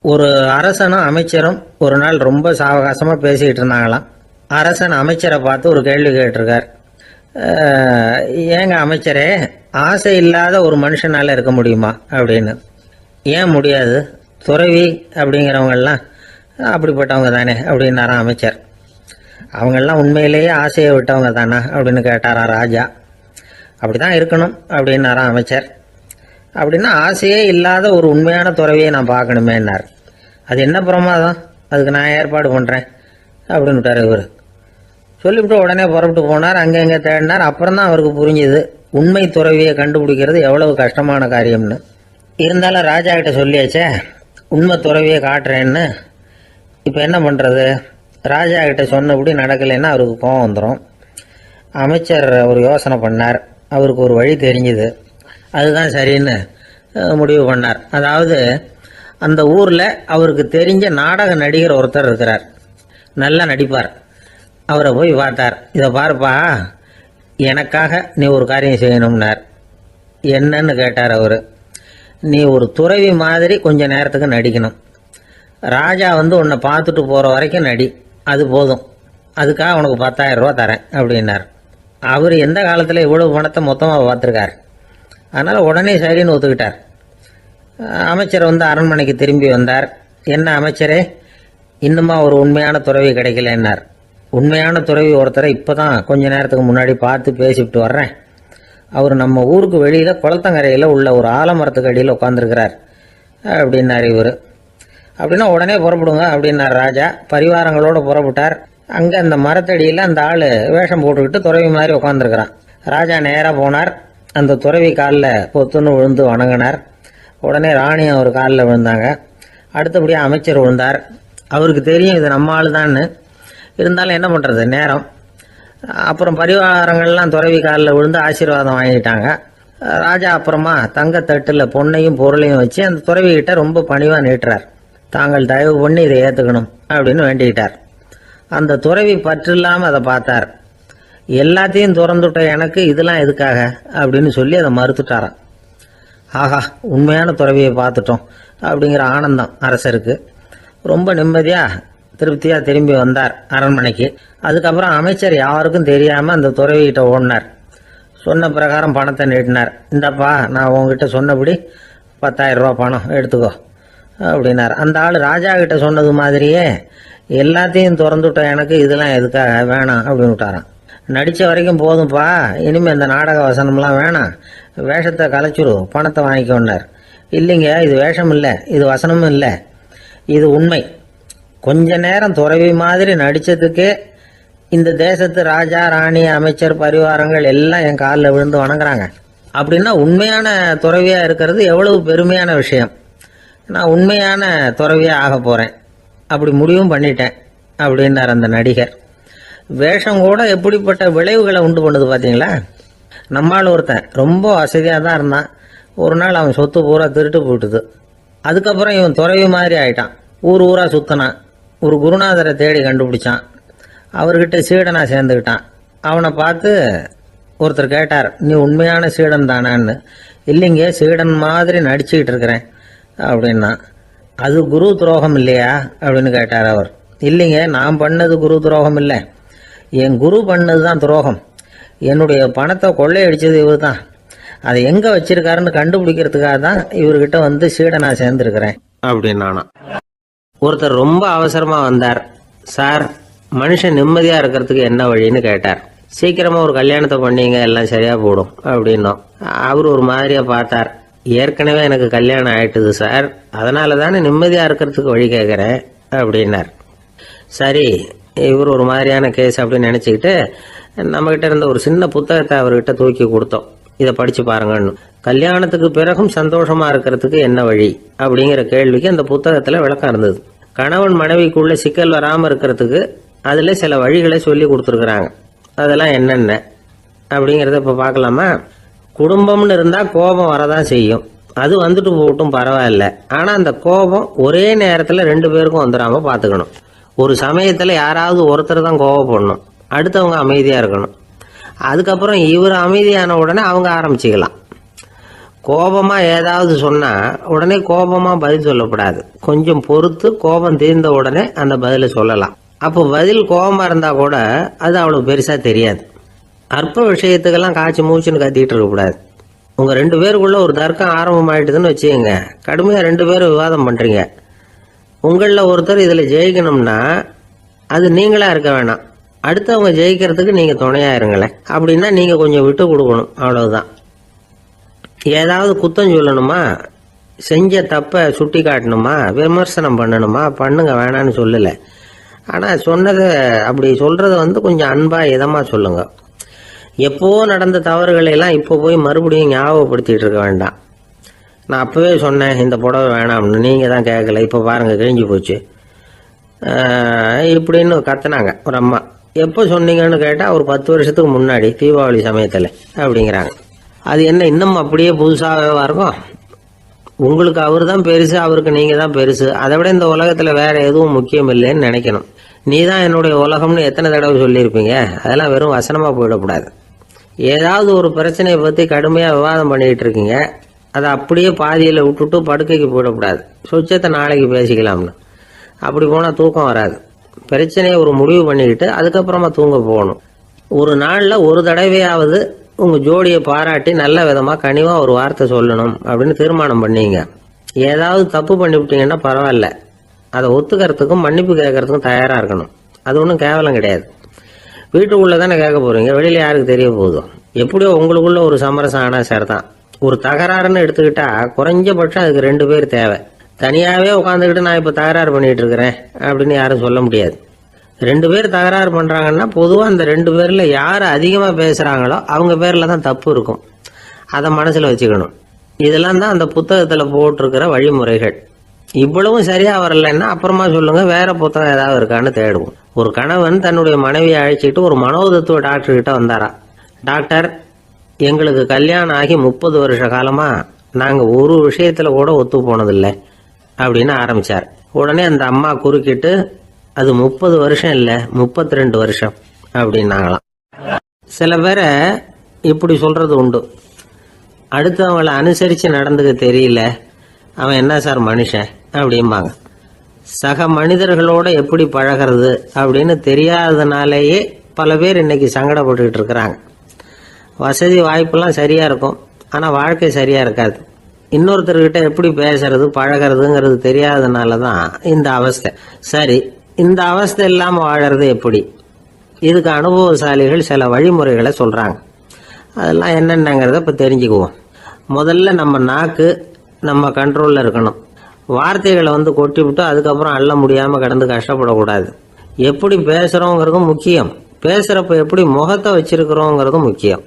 ஒரு அரசனும் அமைச்சரும் ஒரு நாள் ரொம்ப சாவகாசமாக பேசிக்கிட்டு இருந்தாங்களாம். அரசன் அமைச்சரை பார்த்து ஒரு கேள்வி கேட்டிருக்கார். ஏங்க அமைச்சரே, ஆசை இல்லாத ஒரு மனுஷனால் இருக்க முடியுமா அப்படின்னு. ஏன் முடியாது, துறவி அப்படிங்கிறவங்கெல்லாம் அப்படிப்பட்டவங்க தானே அப்படின்னாராம் அமைச்சர். அவங்கெல்லாம் உண்மையிலேயே ஆசையை விட்டவங்க தானா அப்படின்னு கேட்டாராம் ராஜா. அப்படி தான் இருக்கணும் அப்படின்னாராம் அமைச்சர். அப்படின்னா ஆசையே இல்லாத ஒரு உண்மையான துறவியை நான் பார்க்கணுமேன்னார். அது என்ன பிரமாதம், அதுக்கு நான் ஏற்பாடு பண்ணுறேன் அப்படின்னு விட்டார் இவர். சொல்லிவிட்டு உடனே புறப்பட்டு போனார். அங்கே இங்கே தேடினார். அப்புறம் தான் அவருக்கு புரிஞ்சுது உண்மை துறவியை கண்டுபிடிக்கிறது எவ்வளவு கஷ்டமான காரியம்னு. இருந்தாலும் ராஜா கிட்ட சொல்லியாச்சே உண்மை துறவியை காட்டுறேன்னு. இப்போ என்ன பண்ணுறது? ராஜா கிட்ட சொன்னபடி நடக்கலைன்னா அவருக்கு கோபம் வந்துடும். அமைச்சர் ஒரு யோசனை பண்ணார். அவருக்கு ஒரு வழி தெரிஞ்சுது. அதுதான் சரின்னு முடிவு பண்ணார். அதாவது அந்த ஊரில் அவருக்கு தெரிஞ்ச நாடக நடிகர் ஒருத்தர் இருக்கிறார், நல்லா நடிப்பார். அவரை போய் பார்த்தார். இதை பாருப்பா, எனக்காக நீ ஒரு காரியம் செய்யணும்னார். என்னன்னு கேட்டார் அவர். நீ ஒரு துறவி மாதிரி கொஞ்ச நேரத்துக்கு நடிக்கணும். ராஜா உன்னை பார்த்துட்டு போகிற வரைக்கும் நடி, அது போதும். அதுக்காக உனக்கு 10,000 ரூபா தரேன் அப்படின்னார். அவர் எந்த காலத்தில் இவ்வளவு பணத்தை மொத்தமாக பார்த்துருக்கார். அதனால் உடனே சரின்னு ஒத்துக்கிட்டார். அமைச்சர் அரண்மனைக்கு திரும்பி வந்தார். என்ன அமைச்சரே, இன்னுமா ஒரு உண்மையான துறவி கிடைக்கலன்னார். உண்மையான துறவி ஒருத்தரை இப்போ தான் கொஞ்ச நேரத்துக்கு முன்னாடி பார்த்து பேசிவிட்டு வர்றேன். அவர் நம்ம ஊருக்கு வெளியில் குளத்தங்கரையில் உள்ள ஒரு ஆலமரத்துக்கு அடியில் உட்காந்துருக்கிறார் அப்படின்னார் இவர். அப்படின்னா உடனே புறப்படுங்க அப்படின்னார் ராஜா. பரிவாரங்களோடு புறப்பட்டார். அங்கே அந்த மரத்தடியில் அந்த ஆள் வேஷம் போட்டுக்கிட்டு துறவி மாதிரி உட்காந்துருக்கிறான். ராஜா நேராக போனார். அந்த துறவி காலில் பொத்துன்னு விழுந்து வணங்கினார். உடனே ராணி அவர் காலில் விழுந்தாங்க. அடுத்தபடியாக அமைச்சர் விழுந்தார். அவருக்கு தெரியும் இது நம்ம ஆள் தான்னு. இருந்தாலும் என்ன பண்ணுறது, நேரம். அப்புறம் பரிவாரங்கள்லாம் துறவி காலில் விழுந்து ஆசீர்வாதம் வாங்கிட்டாங்க. ராஜா அப்புறமா தங்கத்தட்டில் பொண்ணையும் பொருளையும் வச்சு அந்த துறவிகிட்ட ரொம்ப பணிவாக நீட்டுறார். தாங்கள் தயவு பண்ணி இதை ஏற்றுக்கணும் அப்படின்னு வேண்டிக்கிட்டார். அந்த துறவி பற்று இல்லாமல் அதை பார்த்தார். எல்லாத்தையும் திறந்துட்ட எனக்கு இதெல்லாம் எதுக்காக அப்படின்னு சொல்லி அதை மறுத்துட்டாராம். ஆஹா, உண்மையான துறவியை பார்த்துட்டோம் அப்படிங்கிற ஆனந்தம் அரசருக்கு. ரொம்ப நிம்மதியாக திருப்தியாக திரும்பி வந்தார் அரண்மனைக்கு. அதுக்கப்புறம் அமைச்சர் யாருக்கும் தெரியாமல் அந்த துறவிகிட்ட ஓடினார். சொன்ன பிரகாரம் பணத்தை நீட்டினார். இந்தப்பா, நான் உங்ககிட்ட சொன்னபடி 10,000 ரூபா பணம் எடுத்துக்கோ அப்படின்னார். அந்த ஆள் ராஜா கிட்ட சொன்னது மாதிரியே எல்லாத்தையும் திறந்துட்ட எனக்கு இதெல்லாம் எதுக்காக வேணாம் அப்படின்னு விட்டாரான். நடித்த வரைக்கும் போதும்ப்பா, இனிமேல் இந்த நாடக வசனம்லாம் வேணாம், வேஷத்தை கலைச்சிரு, பணத்தை வாங்கிக்கோன்னார். இல்லைங்க, இது வேஷம் இல்லை, இது வசனமும் இல்லை, இது உண்மை. கொஞ்ச நேரம் துறவி மாதிரி நடித்ததுக்கே இந்த தேசத்து ராஜா ராணி அமைச்சர் பரிவாரங்கள் எல்லாம் என் காலில் விழுந்து வணங்குறாங்க. அப்படின்னா உண்மையான துறவியாக இருக்கிறது எவ்வளவு பெருமையான விஷயம். நான் உண்மையான துறவியாக ஆக போகிறேன், அப்படி முடிவும் பண்ணிட்டேன் அப்படின்னார் அந்த நடிகர். வேஷம் கூட எப்படிப்பட்ட விளைவுகளை உண்டு பண்ணுது பார்த்தீங்களா. நம்மால் ஒருத்தன் ரொம்ப வசதியாக தான் இருந்தான். ஒரு நாள் அவன் சொத்து பூரா திருட்டு போட்டுது. அதுக்கப்புறம் இவன் துறவி மாதிரி ஆயிட்டான். ஊர் ஊராக சுற்றினான். ஒரு குருநாதரை தேடி கண்டுபிடிச்சான். அவர்கிட்ட சீடனாக சேர்ந்துக்கிட்டான். அவனை பார்த்து ஒருத்தர் கேட்டார், நீ உண்மையான சீடன் தானான்னு. இல்லைங்க, சீடன் மாதிரி நடிச்சுக்கிட்டு இருக்கிறேன் அப்படின்னா. அது குரு துரோகம் இல்லையா அப்படின்னு கேட்டார் அவர். இல்லைங்க, நான் பண்ணது குரு துரோகம் இல்லை, என் குரு பண்ணது தான் துரோகம். என்னுடைய பணத்தை கொள்ளையடிச்சது இவர் தான். அதை எங்கே வச்சிருக்காருன்னு கண்டுபிடிக்கிறதுக்காக தான் இவர்கிட்ட சீடனாக சேர்ந்துருக்கிறேன் அப்படின்னானா. ஒருத்தர் ரொம்ப அவசரமாக வந்தார். சார், மனுஷன் நிம்மதியாக இருக்கிறதுக்கு என்ன வழின்னு கேட்டார். சீக்கிரமாக ஒரு கல்யாணத்தை பண்ணீங்க, எல்லாம் சரியாக போடும் அப்படின்னோம். அவர் ஒரு மாதிரியாக பார்த்தார். ஏற்கனவே எனக்கு கல்யாணம் ஆயிட்டுது சார், அதனால தானே நிம்மதியாக இருக்கிறதுக்கு வழி கேட்குறேன் அப்படின்னார். சரி, இவர் ஒரு மாதிரியான கேஸ் அப்படின்னு நினச்சிக்கிட்டு நம்மகிட்ட இருந்த ஒரு சின்ன புத்தகத்தை அவர்கிட்ட தூக்கி கொடுத்தோம். இதை படித்து பாருங்கன்னு. கல்யாணத்துக்கு பிறகும் சந்தோஷமாக இருக்கிறதுக்கு என்ன வழி அப்படிங்கிற கேள்விக்கு அந்த புத்தகத்தில் விளக்கம் இருந்தது. கணவன் மனைவிக்குள்ள சிக்கல் வராமல் இருக்கிறதுக்கு அதில் சில வழிகளை சொல்லி கொடுத்துருக்குறாங்க. அதெல்லாம் என்னென்ன அப்படிங்கிறத இப்போ பார்க்கலாமா. குடும்பம்னு இருந்தால் கோபம் வரதான் செய்யும். அது வந்துட்டு போகட்டும், பரவாயில்ல. ஆனால் அந்த கோபம் ஒரே நேரத்தில் 2 பேருக்கும் வந்துடாமல் பார்த்துக்கணும். ஒரு சமயத்தில் யாராவது ஒருத்தர் தான் கோபப்படணும், அடுத்தவங்க அமைதியாக இருக்கணும். அதுக்கப்புறம் இவர் அமைதியான உடனே அவங்க ஆரம்பிச்சிக்கலாம். கோபமாக ஏதாவது சொன்னால் உடனே கோபமாக பதில் சொல்லக்கூடாது. கொஞ்சம் பொறுத்து கோபம் தீர்ந்த உடனே அந்த பதிலை சொல்லலாம். அப்போ பதில் கோபமாக இருந்தால் கூட அது அவ்வளோ பெருசாக தெரியாது. அற்ப விஷயத்துக்கெல்லாம் காய்ச்சி மூச்சுன்னு கத்திட்டு இருக்கக்கூடாது. உங்கள் 2 பேருக்குள்ள ஒரு தர்க்கம் ஆரம்பமாயிட்டுதுன்னு வச்சுக்கோங்க. கடுமையாக 2 பேரும் விவாதம் பண்ணுறீங்க. உங்களில் ஒருத்தர் இதில் ஜெயிக்கணும்னா அது நீங்களாக இருக்க வேணாம், அடுத்தவங்க ஜெயிக்கிறதுக்கு நீங்கள் துணையாக இருங்களேன். அப்படின்னா நீங்கள் கொஞ்சம் விட்டு கொடுக்கணும், அவ்வளவுதான். ஏதாவது குத்தம் சொல்லணுமா, செஞ்ச தப்பை சுட்டி காட்டணுமா, விமர்சனம் பண்ணணுமா, பண்ணுங்க, வேணான்னு சொல்லலை. ஆனால் சொன்னதை அப்படி சொல்கிறத கொஞ்சம் அன்பாக இதமாக சொல்லுங்க. எப்போ நடந்த தவறுகளை எல்லாம் இப்போ போய் மறுபடியும் ஞாபகப்படுத்திட்டு இருக்க வேண்டாம். நான் அப்போவே சொன்னேன் இந்த புடவை வேணாம்னு, நீங்கள் தான் கேட்கல, இப்போ பாருங்கள் கிழிஞ்சு போச்சு இப்படின்னு கத்துனாங்க ஒரு அம்மா. எப்போ சொன்னீங்கன்னு கேட்டால் ஒரு 10 வருஷத்துக்கு முன்னாடி தீபாவளி சமயத்தில் அப்படிங்கிறாங்க. அது என்ன இன்னும் அப்படியே புதுசாகவே இருக்கும்? உங்களுக்கு அவர் தான் பெருசு, அவருக்கு நீங்கள் தான் பெருசு. அதை விட இந்த உலகத்தில் வேற எதுவும் முக்கியம் இல்லைன்னு நினைக்கணும். நீ தான் என்னுடைய உலகம்னு எத்தனை தடவை சொல்லியிருப்பீங்க? அதெல்லாம் வெறும் வசனமாக போயிடக்கூடாது. ஏதாவது ஒரு பிரச்சனையை பற்றி கடுமையாக விவாதம் பண்ணிக்கிட்டு இருக்கீங்க, அதை அப்படியே பாதியில் விட்டுட்டு படுக்கைக்கு போயிடக்கூடாது. சொச்சத்தை நாளைக்கு பேசிக்கலாம்னு. அப்படி போனால் தூக்கம் வராது. பிரச்சனையை ஒரு முடிவு பண்ணிக்கிட்டு அதுக்கப்புறமா தூங்க போகணும். ஒரு நாளில் ஒரு தடவையாவது உங்கள் ஜோடியை பாராட்டி நல்ல விதமாக கனிவாக ஒரு வார்த்தை சொல்லணும் அப்படின்னு தீர்மானம் பண்ணீங்க. ஏதாவது தப்பு பண்ணிவிட்டீங்கன்னா பரவாயில்ல, அதை ஒத்துக்கிறதுக்கும் மன்னிப்பு கேட்கறதுக்கும் தயாராக இருக்கணும். அது ஒன்றும் கேவலம் கிடையாது. வீட்டுக்குள்ளே தானே கேட்க போகிறீங்க, வெளியில் யாருக்கு தெரிய போதும்? எப்படியோ உங்களுக்குள்ள ஒரு சமரசம் ஆனால் சரிதான். ஒரு தகராறுன்னு எடுத்துக்கிட்டா குறைஞ்சபட்சம் அதுக்கு 2 பேர் தேவை. தனியாகவே உட்காந்துக்கிட்டு நான் இப்போ தகராறு பண்ணிகிட்டு இருக்கிறேன் அப்படின்னு யாரும் சொல்ல முடியாது. 2 பேர் தகராறு பண்ணுறாங்கன்னா பொதுவாக அந்த 2 பேரில் யார் அதிகமாக பேசுகிறாங்களோ அவங்க பேரில் தான் தப்பு இருக்கும். அதை மனசில் வச்சுக்கணும். இதெல்லாம் தான் அந்த புத்தகத்தில் போட்டிருக்கிற வழிமுறைகள். இவ்வளவும் சரியாக வரலைன்னா அப்புறமா சொல்லுங்கள், வேற புத்தகம் ஏதாவது இருக்கான்னு தேடுவோம். ஒரு கணவன் தன்னுடைய மனைவியை அழைச்சிட்டு ஒரு மனோதத்துவ டாக்டர்கிட்ட வந்தாரா. டாக்டர், எங்களுக்கு கல்யாணம் ஆகி 30 வருஷ காலமாக நாங்கள் ஒரு விஷயத்தில் கூட ஒத்து போனதில்லை அப்படின்னு ஆரம்பித்தார். உடனே அந்த அம்மா குறுக்கிட்டு, அது 30 வருஷம் இல்லை 32 வருஷம் அப்படின்னாங்களாம். சில பேரை இப்படி சொல்கிறது உண்டு. அடுத்தவங்களை அனுசரித்து நடந்துக்க தெரியல, அவன் என்ன சார் மனுஷன் அப்படிம்பாங்க. சக மனிதர்களோட எப்படி பழகிறது அப்படின்னு தெரியாததுனாலேயே பல பேர் இன்னைக்கு சங்கடப்பட்டுக்கிட்டு இருக்கிறாங்க. வசதி வாய்ப்பெல்லாம் சரியாக இருக்கும், ஆனால் வாழ்க்கை சரியாக இருக்காது. இன்னொருத்தர்கிட்ட எப்படி பேசுறது பழகிறதுங்கிறது தெரியாததுனால தான் இந்த அவஸ்தை. சரி, இந்த அவஸ்தை இல்லாமல் வாழறது எப்படி? இதுக்கு அனுபவசாலிகள் சில வழிமுறைகளை சொல்கிறாங்க. அதெல்லாம் என்னென்னங்கிறத இப்போ தெரிஞ்சுக்குவோம். முதல்ல நம்ம நாக்கு நம்ம கண்ட்ரோலில் இருக்கணும். வார்த்தைகளை கொட்டி விட்டு அதுக்கப்புறம் அள்ள முடியாமல் கிடந்து கஷ்டப்படக்கூடாது. எப்படி பேசுகிறோங்கிறதும் முக்கியம், பேசுகிறப்ப எப்படி முகத்தை வச்சிருக்கிறோங்கிறதும் முக்கியம்.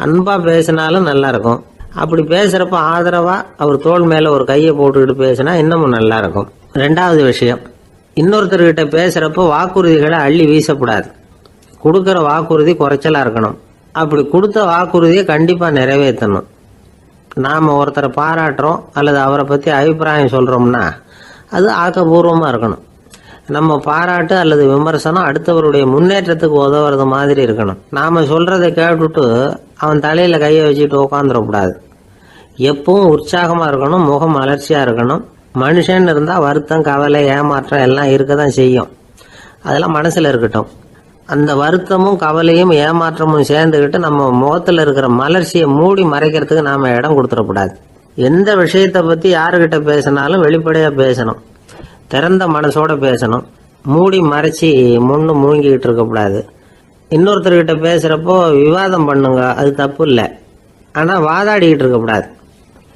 அன்பாக பேசினாலும் நல்லா இருக்கும். அப்படி பேசுகிறப்ப ஆதரவாக அவர் தோள் மேலே ஒரு கையை போட்டுக்கிட்டு பேசினா இன்னமும் நல்லா இருக்கும். 2வது விஷயம், இன்னொருத்தர்கிட்ட பேசுகிறப்போ வாக்குறுதிகளை அள்ளி வீசக்கூடாது. கொடுக்குற வாக்குறுதி குறைச்சலாக இருக்கணும். அப்படி கொடுத்த வாக்குறுதியை கண்டிப்பாக நிறைவேற்றணும். நாம் ஒருத்தரை பாராட்டுறோம் அல்லது அவரை பற்றி அபிப்பிராயம் சொல்கிறோம்னா அது ஆக்கப்பூர்வமாக இருக்கணும். நம்ம பாராட்டு அல்லது விமர்சனம் அடுத்தவருடைய முன்னேற்றத்துக்கு உதவுறது மாதிரி இருக்கணும். நாம் சொல்கிறத கேட்டுட்டு அவன் தலையில் கையை வச்சுட்டு உட்காந்துடக்கூடாது. எப்பவும் உற்சாகமாக இருக்கணும், முகம் அலர்ச்சியாக இருக்கணும். மனுஷன் இருந்தால் வருத்தம், கவலை, ஏமாற்றம் எல்லாம் இருக்க தான் செய்யும். அதெல்லாம் மனசில் இருக்கட்டும். அந்த வருத்தமும் கவலையும் ஏமாற்றமும் சேர்ந்துக்கிட்டு நம்ம முகத்தில் இருக்கிற மலர்ச்சியை மூடி மறைக்கிறதுக்கு நாம் இடம் கொடுத்துடக்கூடாது. எந்த விஷயத்தை பற்றி யாருக்கிட்ட பேசினாலும் வெளிப்படையாக பேசணும், திறந்த மனசோட பேசணும். மூடி மறைச்சி முன்னு மூங்கிக்கிட்டு இருக்கக்கூடாது. இன்னொருத்தர்கிட்ட பேசுகிறப்போ விவாதம் பண்ணுங்க, அது தப்பு இல்லை. ஆனால் வாதாடிக்கிட்டு இருக்கக்கூடாது.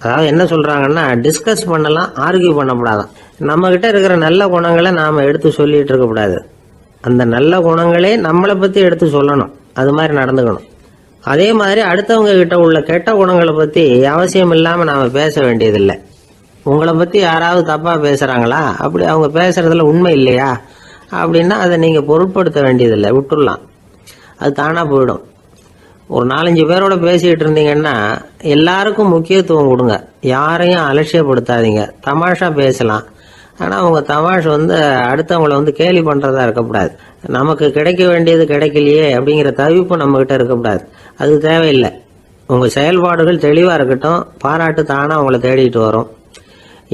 அதாவது என்ன சொல்கிறாங்கன்னா, டிஸ்கஸ் பண்ணலாம், ஆர்கியூ பண்ணக்கூடாதான். நம்மக்கிட்ட இருக்கிற நல்ல குணங்களை நாம் எடுத்து சொல்லிகிட்டு இருக்கக்கூடாது. அந்த நல்ல குணங்களே நம்மளை பற்றி எடுத்து சொல்லணும், அது மாதிரி நடந்துக்கணும். அதே மாதிரி அடுத்தவங்க கிட்ட உள்ள கெட்ட குணங்களை பற்றி அவசியம் இல்லாமல் நாம் பேச வேண்டியதில்லை. உங்களை பற்றி யாராவது தப்பாக பேசுகிறாங்களா, அப்படி அவங்க பேசுகிறதுல உண்மை இல்லையா அப்படின்னா அதை நீங்கள் பொருட்படுத்த வேண்டியதில்லை, விட்டுடலாம். அது தானாக போயிடும். ஒரு 4-5 பேரோட பேசிக்கிட்டு இருந்தீங்கன்னா எல்லாருக்கும் முக்கியத்துவம் கொடுங்க, யாரையும் அலட்சியப்படுத்தாதீங்க. தமாஷா பேசலாம், ஆனால் அவங்க தமாஷ் அடுத்தவங்களை கேலி பண்ணுறதா இருக்கக்கூடாது. நமக்கு கிடைக்க வேண்டியது கிடைக்கலையே அப்படிங்கிற தவிப்பு நம்மக்கிட்ட இருக்கக்கூடாது, அது தேவையில்லை. உங்கள் செயல்பாடுகள் தெளிவாக இருக்கட்டும், பாராட்டு தானாக அவங்கள தேடிட்டு வரும்.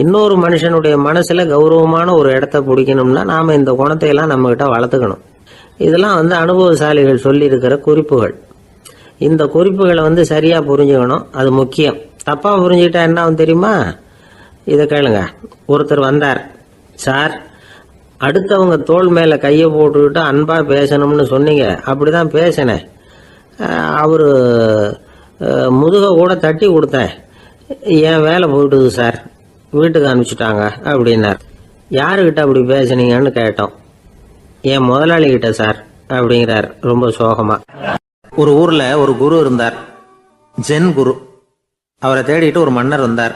இன்னொரு மனுஷனுடைய மனசில் கௌரவமான ஒரு இடத்த பிடிக்கணும்னா நாம் இந்த குணத்தையெல்லாம் நம்மகிட்ட வளர்த்துக்கணும். இதெல்லாம் அனுபவசாலிகள் சொல்லியிருக்கிற குறிப்புகள். இந்த குறிப்புகளை சரியாக புரிஞ்சுக்கணும், அது முக்கியம். தப்பாக புரிஞ்சுக்கிட்டா என்ன ஆகும் தெரியுமா? இதை கேளுங்க. ஒருத்தர் வந்தார், சார் அடுத்தவங்க தோள் மேலே கையை போட்டுக்கிட்டு அன்பாக பேசணும்னு சொன்னீங்க, அப்படி தான் பேசினேன். அவர் முதுகை கூட தட்டி கொடுத்தேன், என் வேலை போயிட்டுது சார், வீட்டுக்கு அனுப்பிச்சிட்டாங்க அப்படின்னார். யாருக்கிட்ட அப்படி பேசுனீங்கன்னு கேட்டோம். என் முதலாளிகிட்ட சார் அப்படிங்கிறார் ரொம்ப சோகமா. ஒரு ஊரில் ஒரு குரு இருந்தார், ஜென் குரு. அவரை தேடிட்டு ஒரு மன்னர் வந்தார்.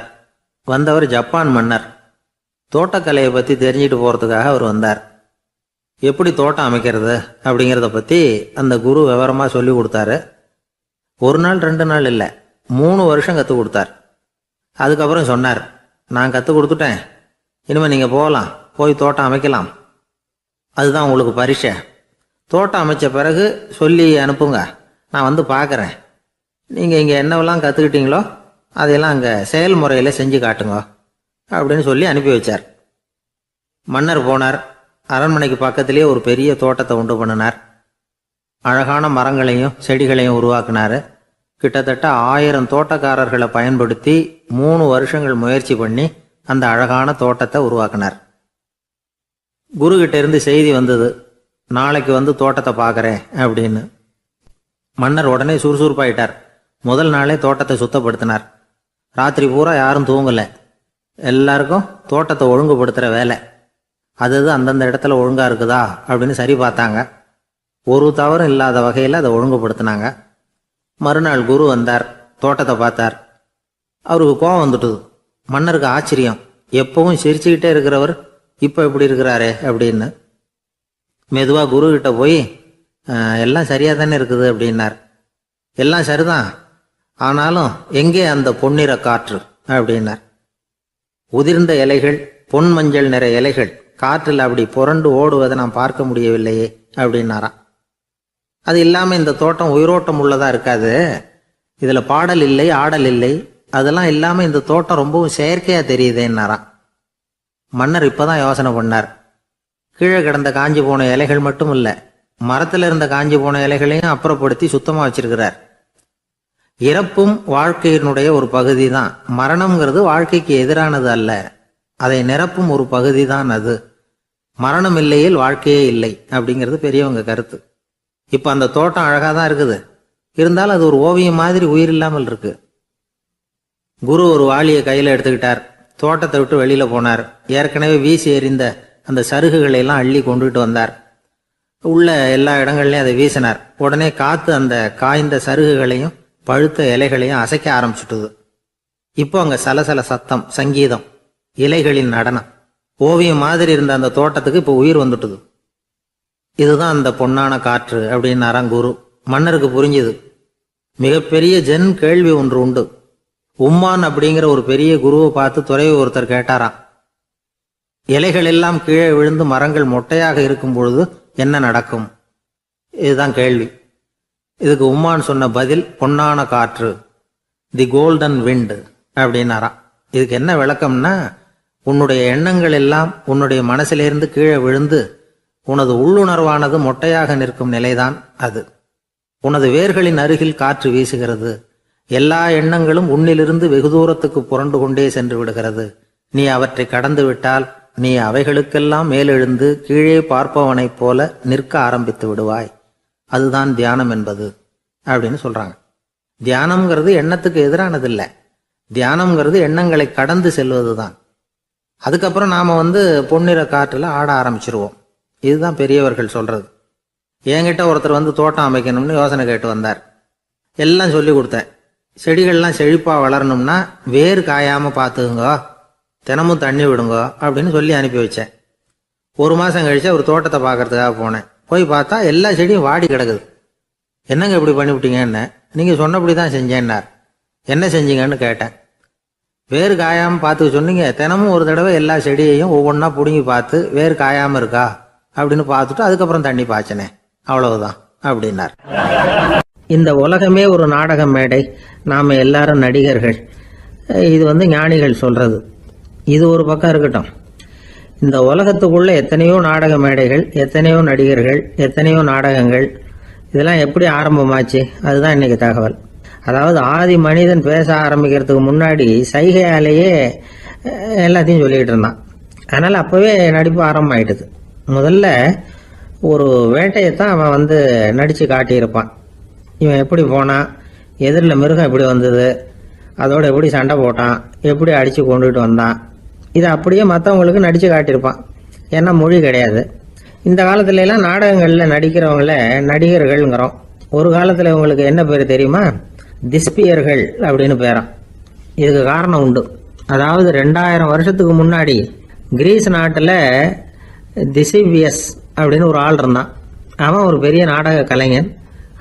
வந்தவர் ஜப்பான் மன்னர். தோட்டக்கலையை பற்றி தெரிஞ்சுட்டு போகிறதுக்காக அவர் வந்தார். எப்படி தோட்டம் அமைக்கிறது அப்படிங்கிறத பற்றி அந்த குரு விவரமாக சொல்லி கொடுத்தாரு. ஒரு நாள் 2 நாள் இல்லை, 3 வருஷம் கற்றுக் கொடுத்தார். அதுக்கப்புறம் சொன்னார், நான் கற்றுக் கொடுத்துட்டேன், இனிமேல் நீங்கள் போகலாம், போய் தோட்டம் அமைக்கலாம், அதுதான் உங்களுக்கு பரிசை. தோட்டம் அமைச்ச பிறகு சொல்லி அனுப்புங்க, நான் வந்து பார்க்குறேன். நீங்கள் இங்கே என்னவெல்லாம் கற்றுக்கிட்டீங்களோ அதையெல்லாம் அங்கே செயல்முறையில் செஞ்சு காட்டுங்க அப்படின்னு சொல்லி அனுப்பி வச்சார். மன்னர் போனார். அரண்மனைக்கு பக்கத்திலேயே ஒரு பெரிய தோட்டத்தை உண்டு பண்ணினார். அழகான மரங்களையும் செடிகளையும் உருவாக்கினார். கிட்டத்தட்ட 1000 தோட்டக்காரர்களை பயன்படுத்தி 3 வருஷங்கள் முயற்சி பண்ணி அந்த அழகான தோட்டத்தை உருவாக்கினார். குருகிட்ட இருந்து செய்தி வந்தது, நாளைக்கு வந்து தோட்டத்தை பார்க்குறேன் அப்படின்னு. மன்னர் உடனே சுறுசுறுப்பாயிட்டார். முதல் நாளே தோட்டத்தை சுத்தப்படுத்தினார். ராத்திரி பூரா யாரும் தூங்கலை. எல்லாருக்கும் தோட்டத்தை ஒழுங்குபடுத்துகிற வேலை. அது அந்தந்த இடத்துல ஒழுங்காக இருக்குதா அப்படின்னு சரி பார்த்தாங்க. ஒரு தவறும் இல்லாத வகையில் அதை ஒழுங்குபடுத்தினாங்க. மறுநாள் குரு வந்தார், தோட்டத்தை பார்த்தார். அவருக்கு கோபம் வந்துட்டுது. மன்னருக்கு ஆச்சரியம், எப்பவும் சிரிச்சுக்கிட்டே இருக்கிறவர் இப்போ இப்படி இருக்கிறாரே அப்படின்னு. மெதுவாக குரு கிட்ட போய், எல்லாம் சரியாக தானே இருக்குது அப்படின்னார். எல்லாம் சரிதான், ஆனாலும் எங்கே அந்த பொன்னிற காற்று அப்படின்னார். உதிர்ந்த இலைகள், பொன் மஞ்சள் நிற இலைகள் காற்றில் அப்படி புரண்டு ஓடுவதை நான் பார்க்க முடியவில்லையே அப்படின்னாராம். அது இல்லாமல் இந்த தோட்டம் உயிரோட்டம் உள்ளதா இருக்காது, இதில் பாடல் இல்லை, ஆடல் இல்லை, அதெல்லாம் இல்லாமல் இந்த தோட்டம் ரொம்பவும் செயற்கையாக தெரியுதேன்னாராம். மன்னர் இப்போதான் யோசனை பண்ணார். கீழே கிடந்த காஞ்சி போன இலைகள் மட்டும் இல்லை, மரத்தில் இருந்த காஞ்சி போன இலைகளையும் அப்புறப்படுத்தி சுத்தமாக வச்சிருக்கிறார். இறப்பும் வாழ்க்கையினுடைய ஒரு பகுதி தான். மரணம்ங்கிறது வாழ்க்கைக்கு எதிரானது அல்ல, அதை நிரப்பும் ஒரு பகுதி தான் அது. மரணம் இல்லையில் வாழ்க்கையே இல்லை அப்படிங்கிறது பெரியவங்க கருத்து. இப்போ அந்த தோட்டம் அழகாக தான் இருக்குது, இருந்தாலும் அது ஒரு ஓவியம் மாதிரி உயிர் இல்லாமல் இருக்கு. குரு ஒரு வாளியை கையில் எடுத்துக்கிட்டார். தோட்டத்தை விட்டு வெளியில் போனார். ஏற்கனவே வீசி எறிந்த அந்த சருகுகளை எல்லாம் அள்ளி கொண்டுகிட்டு வந்தார். உள்ள எல்லா இடங்கள்லையும் அதை வீசினார். உடனே காற்று அந்த காய்ந்த சருகுகளையும் பழுத்த இலைகளையும் அசைக்க ஆரம்பிச்சுட்டுது. இப்போ அங்கே சலசல சத்தம், சங்கீதம், இலைகளின் நடனம். ஓவியம் மாதிரி இருந்த அந்த தோட்டத்துக்கு இப்போ உயிர் வந்துட்டுது. இதுதான் அந்த பொன்னான காற்று அப்படின்னாராம் குரு. மன்னருக்கு புரிஞ்சுது. மிகப்பெரிய ஜென் கேள்வி ஒன்று உண்டு. உம்மான் அப்படிங்கிற ஒரு பெரிய குருவை பார்த்து துறவி ஒருத்தர் கேட்டாராம், இலைகள் எல்லாம் கீழே விழுந்து மரங்கள் மொட்டையாக இருக்கும் பொழுது என்ன நடக்கும்? இதுதான் கேள்வி. இதுக்கு உம்மான் சொன்ன பதில் பொன்னான காற்று, தி கோல்டன் விண்ட் அப்படின்னாராம். இதுக்கு என்ன விளக்கம்னா, உன்னுடைய எண்ணங்கள் எல்லாம் உன்னுடைய மனசிலிருந்து கீழே விழுந்து உனது உள்ளுணர்வானது மொட்டையாக நிற்கும் நிலைதான் அது. உனது வேர்களின் அருகில் காற்று வீசுகிறது. எல்லா எண்ணங்களும் உன்னிலிருந்து வெகு தூரத்துக்கு புரண்டு கொண்டே சென்று விடுகிறது. நீ அவற்றை கடந்து விட்டால் நீ அவைகளுக்கெல்லாம் மேலெழுந்து கீழே பார்ப்பவனைப் போல நிற்க ஆரம்பித்து விடுவாய். அதுதான் தியானம் என்பது அப்படின்னு சொல்றாங்க. தியானம்ங்கிறது எண்ணத்துக்கு எதிரானது இல்லை. தியானம்ங்கிறது எண்ணங்களை கடந்து செல்வது தான். அதுக்கப்புறம் நாம பொன்னிற காற்றுல ஆட ஆரம்பிச்சிருவோம். இதுதான் பெரியவர்கள் சொல்றது. என்கிட்ட ஒருத்தர் தோட்டம் அமைக்கணும்னு யோசனை கேட்டு வந்தார். எல்லாம் சொல்லி கொடுத்தேன். செடிகள்லாம் செழிப்பாக வளரணும்னா வேர் காயாமல் பார்த்துக்குங்க, தினமும் தண்ணி விடுங்க அப்படின்னு சொல்லி அனுப்பி வச்சேன். 1 மாதம் கழிச்சு ஒரு தோட்டத்தை பார்க்கறதுக்காக போனேன். போய் பார்த்தா எல்லா செடியும் வாடி கிடக்குது. என்னங்க இப்படி பண்ணிவிட்டீங்கன்னு. நீங்கள் சொன்னபடி தான் செஞ்சேன்னார். என்ன செஞ்சீங்கன்னு கேட்டேன். வேர் காயாமல் பார்த்துக்க சொன்னீங்க, தினமும் ஒரு தடவை எல்லா செடியையும் ஒவ்வொன்றா பிடுங்கி பார்த்து வேர் காயாமல் இருக்கா அப்படின்னு பார்த்துட்டு அதுக்கப்புறம் தண்ணி பாய்ச்சனே, அவ்வளவுதான் அப்படின்னார். இந்த உலகமே ஒரு நாடக மேடை, நாம் எல்லாரும் நடிகர்கள். இது ஞானிகள் சொல்கிறது. இது ஒரு பக்கம் இருக்கட்டும். இந்த உலகத்துக்குள்ளே எத்தனையோ நாடக மேடைகள், எத்தனையோ நடிகர்கள், எத்தனையோ நாடகங்கள், இதெல்லாம் எப்படி ஆரம்பமாச்சு? அதுதான் இன்றைக்கி தகவல். அதாவது ஆதி மனிதன் பேச ஆரம்பிக்கிறதுக்கு முன்னாடி சைகையாலேயே எல்லாத்தையும் சொல்லிக்கிட்டு இருந்தான். அதனால் அப்போவே நடிப்பு ஆரம்பமாயிட்டுது. முதல்ல ஒரு வேட்டையைத்தான் அவன் நடித்து காட்டியிருப்பான். இவன் எப்படி போனான், எதிரில் மிருகம் எப்படி வந்தது, அதோட எப்படி சண்டை போட்டான், எப்படி அடித்து கொண்டுகிட்டு வந்தான், இதை அப்படியே மற்றவங்களுக்கு நடித்து காட்டியிருப்பான். ஏன்னா மொழி கிடையாது. இந்த காலத்துலலாம் நாடகங்களில் நடிக்கிறவங்கள நடிகர்கள்ங்கிறோம். ஒரு காலத்தில் இவங்களுக்கு என்ன பேர் தெரியுமா? திஸ்பியர்கள் அப்படின்னு பேராம். இதுக்கு காரணம் உண்டு. அதாவது 2000 வருஷத்துக்கு முன்னாடி கிரீஸ் நாட்டில் திசிபியஸ் அப்படின்னு ஒரு ஆள் இருந்தான். அவன் ஒரு பெரிய நாடக கலைஞன்.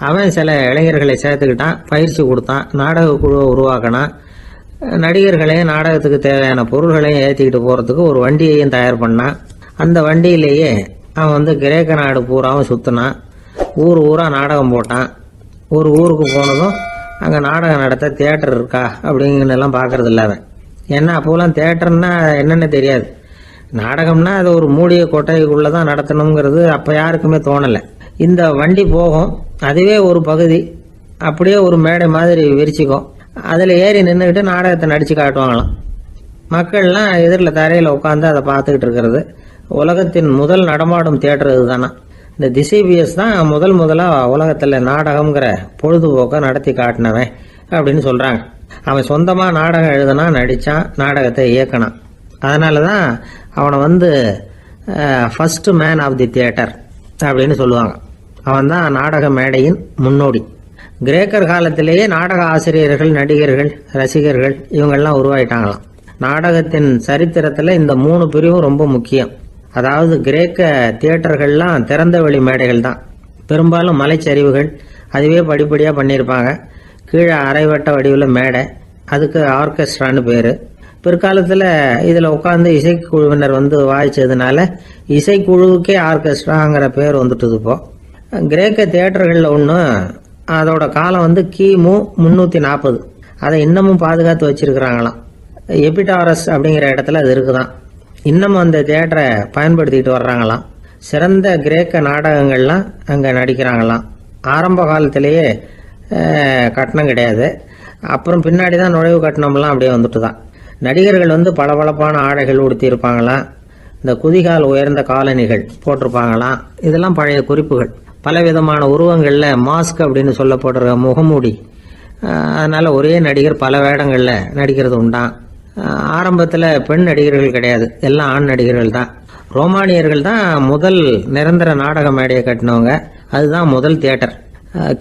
அவன் சில இளைஞர்களை சேர்த்துக்கிட்டான், பயிற்சி கொடுத்தான், நாடக குழுவை உருவாக்கினான். நடிகர்களையும் நாடகத்துக்கு தேவையான பொருள்களையும் ஏற்றிக்கிட்டு போகிறதுக்கு ஒரு வண்டியையும் தயார் பண்ணான். அந்த வண்டியிலேயே அவன் கிரேக்க நாடு பூராவும் சுற்றினான். ஊர் ஊராக நாடகம் போட்டான். ஒரு ஊருக்கு போனதும் அங்கே நாடகம் நடத்த தியேட்டர் இருக்கா அப்படிங்கிறதெல்லாம் பார்க்கறது இல்லை அவன். ஏன்னா அப்போலாம் தியேட்டர்னா என்னென்ன தெரியாது. நாடகம்னா அது ஒரு மூடிய கொட்டைக்குள்ளே தான் நடத்தணுங்கிறது அப்போ யாருக்குமே தோணலை. இந்த வண்டி போகும், அதுவே ஒரு பகுதி, அப்படியே ஒரு மேடை மாதிரி விரிச்சிக்கும். அதில் ஏறி நின்றுக்கிட்டு நாடகத்தை நடித்து காட்டுவாங்களாம். மக்கள்லாம் எதிரில் தரையில் உட்காந்து அதை பார்த்துக்கிட்டு இருக்கிறது. உலகத்தின் முதல் நடமாடும் தியேட்டர் இதுதானா. இந்த திசிபியஸ் தான் முதலாக உலகத்தில் நாடகம்ங்கிற பொழுதுபோக்கை நடத்தி காட்டினவன் அப்படின்னு சொல்கிறாங்க. அவன் சொந்தமாக நாடகம் எழுதுனா, நடித்தான், நாடகத்தை இயக்கினான். அதனால தான் அவனை first man of the theatre அப்படின்னு சொல்லுவாங்க. அவன் தான் நாடக மேடையின் முன்னோடி. கிரேக்கர் காலத்திலேயே நாடக ஆசிரியர்கள், நடிகர்கள், ரசிகர்கள் இவங்கெல்லாம் உருவாயிட்டாங்களாம். நாடகத்தின் சரித்திரத்தில் இந்த 3 பிரிவும் ரொம்ப முக்கியம். அதாவது கிரேக்க தியேட்டர்கள்லாம் திறந்த வெளி மேடைகள் தான். பெரும்பாலும் மலைச்சரிவுகள், அதுவே படிப்படியாக பண்ணியிருப்பாங்க. கீழே அரைவட்ட வடிவில் மேடை, அதுக்கு ஆர்கெஸ்ட்ரான்னு பேர். பிற்காலத்தில் இதில் உட்காந்து இசைக்குழுவினர் வாய்ச்சதுனால இசைக்குழுவுக்கே ஆர்கெஸ்ட்ராங்கிற பேர் வந்துட்டுது. இப்போ கிரேக்க தியேட்டர்களில் ஒன்று, அதோட காலம் கிமு 340. அதை இன்னமும் பாதுகாத்து வச்சிருக்கிறாங்களாம். எபிடாரஸ் அப்படிங்கிற இடத்துல அது இருக்குதான். இன்னமும் அந்த தியேட்டரை பயன்படுத்திக்கிட்டு வர்றாங்களாம். சிறந்த கிரேக்க நாடகங்கள்லாம் அங்கே நடிக்கிறாங்களாம். ஆரம்ப காலத்திலேயே கட்டணம் கிடையாது. அப்புறம் பின்னாடி தான் நுழைவு கட்டணம்லாம் அப்படியே வந்துட்டு தான். நடிகர்கள் பளபளப்பான ஆடைகள் உடுத்தியிருப்பாங்களாம். இந்த குதிகால் உயர்ந்த காலணிகள் போட்டிருப்பாங்களாம். இதெல்லாம் பழைய குறிப்புகள். பலவிதமான உருவங்களில் மாஸ்க் அப்படின்னு சொல்லப்படுற முகமூடி. அதனால் ஒரே நடிகர் பல வேடங்களில் நடிக்கிறது உண்டான். ஆரம்பத்தில் பெண் நடிகர்கள் கிடையாது, எல்லாம் ஆண் நடிகர்கள் தான். ரோமானியர்கள் தான் முதல் நிரந்தர நாடக மேடையை கட்டினவங்க. அதுதான் முதல் தியேட்டர்.